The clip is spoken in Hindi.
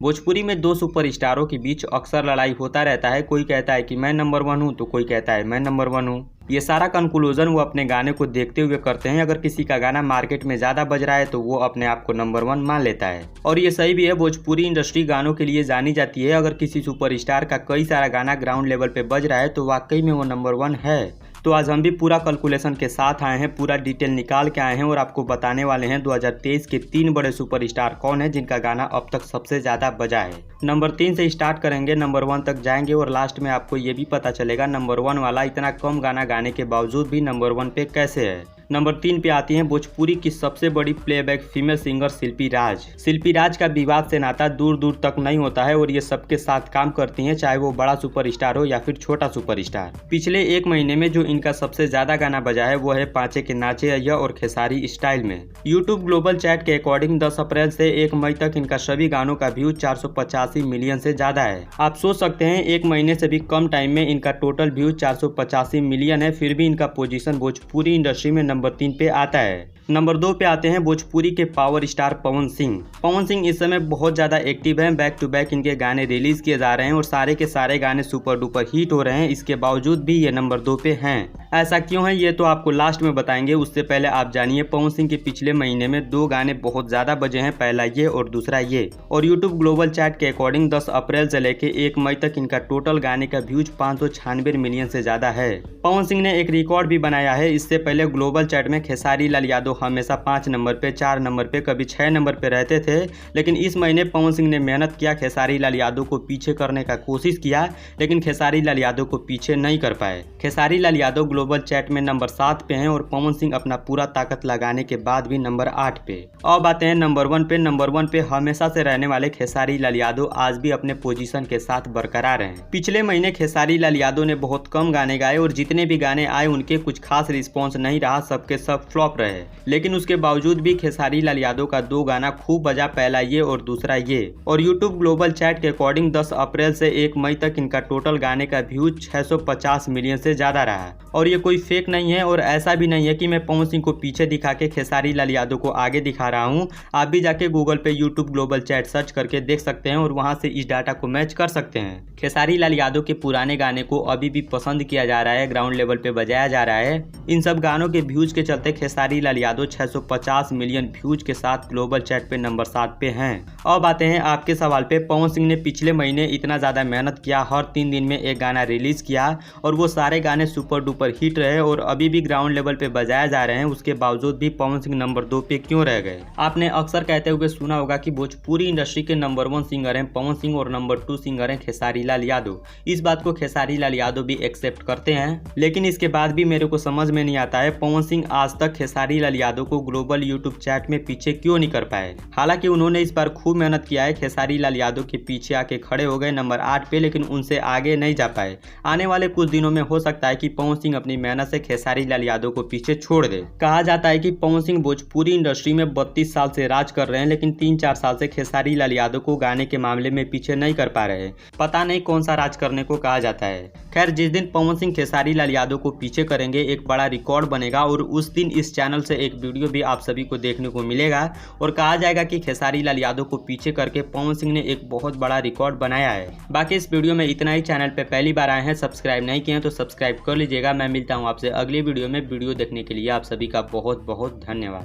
भोजपुरी में दो सुपरस्टारों के बीच अक्सर लड़ाई होता रहता है। कोई कहता है कि मैं नंबर 1 हूँ तो कोई कहता है मैं नंबर 1 हूँ। ये सारा कंक्लूजन वो अपने गाने को देखते हुए करते हैं। अगर किसी का गाना मार्केट में ज़्यादा बज रहा है तो वो अपने आप को नंबर 1 मान लेता है और ये सही भी है। भोजपुरी इंडस्ट्री गानों के लिए जानी जाती है। अगर किसी सुपरस्टार का कई सारा गाना ग्राउंड लेवल पे बज रहा है तो वाकई में वो नंबर 1 है। तो आज हम भी पूरा कैलकुलेशन के साथ आए हैं, पूरा डिटेल निकाल के आए हैं और आपको बताने वाले हैं 2023 के 3 बड़े सुपरस्टार कौन है जिनका गाना अब तक सबसे ज़्यादा बजा है। नंबर 3 से स्टार्ट करेंगे, नंबर 1 तक जाएंगे और लास्ट में आपको ये भी पता चलेगा नंबर 1 वाला इतना कम गाना गाने के बावजूद भी नंबर 1 पे कैसे है। नंबर 3 पे आती हैं भोजपुरी की सबसे बड़ी प्लेबैक फीमेल सिंगर शिल्पी राज। शिल्पी राज का विवाद से नाता दूर दूर तक नहीं होता है और ये सबके साथ काम करती हैं, चाहे वो बड़ा सुपरस्टार हो या फिर छोटा सुपरस्टार। पिछले 1 महीने में जो इनका सबसे ज्यादा गाना बजा है वो है पांचे के नाचे अय्या और खेसारी स्टाइल में। यूट्यूब ग्लोबल चैट के अकॉर्डिंग 10 अप्रैल से 1 मई तक इनका सभी गानों का व्यू 485 मिलियन से ज्यादा है। आप सोच सकते हैं 1 महीने से भी कम टाइम में इनका टोटल व्यू 485 मिलियन है, फिर भी इनका पोजीशन भोजपुरी इंडस्ट्री में नंबर 3 पे आता है। नंबर 2 पे आते हैं भोजपुरी के पावर स्टार पवन सिंह। पवन सिंह इस समय बहुत ज़्यादा एक्टिव हैं, बैक टू बैक इनके गाने रिलीज किए जा रहे हैं और सारे के सारे गाने सुपर डुपर हिट हो रहे हैं। इसके बावजूद भी ये नंबर 2 पे हैं। ऐसा क्यों है ये तो आपको लास्ट में बताएंगे। उससे पहले आप जानिए पवन सिंह के पिछले महीने में 2 गाने बहुत ज़्यादा बजे हैं, पहला ये और दूसरा ये। और यूट्यूब ग्लोबल चैट के अकॉर्डिंग 10 अप्रैल से लेके 1 मई तक इनका टोटल गाने का व्यूज 596 मिलियन से ज़्यादा है। पवन सिंह ने एक रिकॉर्ड भी बनाया है। इससे पहले ग्लोबल चैट में खेसारी लाल यादव हमेशा 5 नंबर पे, 4 नंबर पे, कभी 6 नंबर पे रहते थे, लेकिन इस महीने पवन सिंह ने मेहनत किया, खेसारी लाल यादव को पीछे करने का कोशिश किया, लेकिन खेसारी लाल यादव को पीछे नहीं कर पाए। खेसारी लाल यादव ग्लोबल चैट में नंबर 7 पे हैं और पवन सिंह अपना पूरा ताकत लगाने के बाद भी नंबर 8 पे। अब आते हैं नंबर 1 पे। नंबर 1 पे हमेशा से रहने वाले खेसारी लाल यादव आज भी अपने पोजीशन के साथ बरकरार हैं। पिछले महीने खेसारी लाल यादव ने बहुत कम गाने गाए और जितने भी गाने आए उनके कुछ खास रिस्पॉन्स नहीं रहा, सबके सब फ्लॉप रहे, लेकिन उसके बावजूद भी खेसारी लाल यादव का 2 गाना खूब बजा, पहला ये और दूसरा ये। और यूट्यूब ग्लोबल चैट के अकॉर्डिंग 10 अप्रैल से 1 मई तक इनका टोटल गाने का व्यू 650 मिलियन से ज्यादा रहा। और ये कोई फेक नहीं है और ऐसा भी नहीं है कि मैं पवन सिंह को पीछे दिखा के खेसारी लाल यादव को आगे दिखा रहा हूँ। आप भी जाके गूगल पे यूट्यूब ग्लोबल चैट सर्च करके देख सकते हैं और वहाँ से इस डाटा को मैच कर सकते हैं। खेसारी लाल यादव के पुराने गाने को अभी भी पसंद किया जा रहा है, ग्राउंड लेवल पे बजाया जा रहा है। इन सब गानों के व्यूज के चलते खेसारी लाल यादव 650 मिलियन व्यूज के साथ ग्लोबल चैट पे नंबर 7 पे हैं। अब आते हैं आपके सवाल पे। पवन सिंह ने पिछले महीने इतना ज़्यादा मेहनत किया, हर 3 दिन में एक गाना रिलीज किया और वो सारे गाने सुपर डुपर हिट रहे और अभी भी ग्राउंड लेवल पे बजाए जा रहे हैं। उसके बावजूद भी पवन सिंह नंबर 2 पे क्यों रह गए? आपने अक्सर कहते हुए सुना होगा कि भोजपुरी इंडस्ट्री के नंबर 1 सिंगर हैं पवन सिंह और नंबर 2 सिंगर हैं खेसारी लाल यादव। इस बात को खेसारी लाल यादव भी एक्सेप्ट करते हैं, लेकिन इसके बाद भी मेरे को समझ में नहीं आता है पवन सिंह आज तक खेसारी लाल यादव को ग्लोबल यूट्यूब चैट में पीछे क्यों नहीं कर पाए। हालांकि उन्होंने इस बार खूब मेहनत किया है, खेसारी लाल यादव के पीछे आके खड़े हो गए नंबर 8 पे, लेकिन उनसे आगे नहीं जा पाए। आने वाले कुछ दिनों में हो सकता है कि पवन सिंह अपनी मेहनत से खेसारी लाल यादव को पीछे छोड़ दे। कहा जाता है कि पवन सिंह भोजपुरी इंडस्ट्री में 32 साल से राज कर रहे हैं, लेकिन 3-4 साल से खेसारी लाल यादव को गाने के मामले में पीछे नहीं कर पा रहे हैं। पता नहीं कौन सा राज करने को कहा जाता है। खैर, जिस दिन पवन सिंह खेसारी लाल यादव को पीछे करेंगे एक बड़ा रिकॉर्ड बनेगा और उस दिन इस चैनल से एक वीडियो भी आप सभी को देखने को मिलेगा और कहा जाएगा कि खेसारी लाल यादव को पीछे करके पवन सिंह ने एक बहुत बड़ा रिकॉर्ड बनाया है। बाकी इस वीडियो में इतना ही। चैनल पे पहली बार आए हैं, सब्सक्राइब नहीं किए हैं तो सब्सक्राइब कर लीजिएगा। मैं मिलता हूँ आपसे अगली वीडियो में। वीडियो देखने के लिए आप सभी का बहुत बहुत धन्यवाद।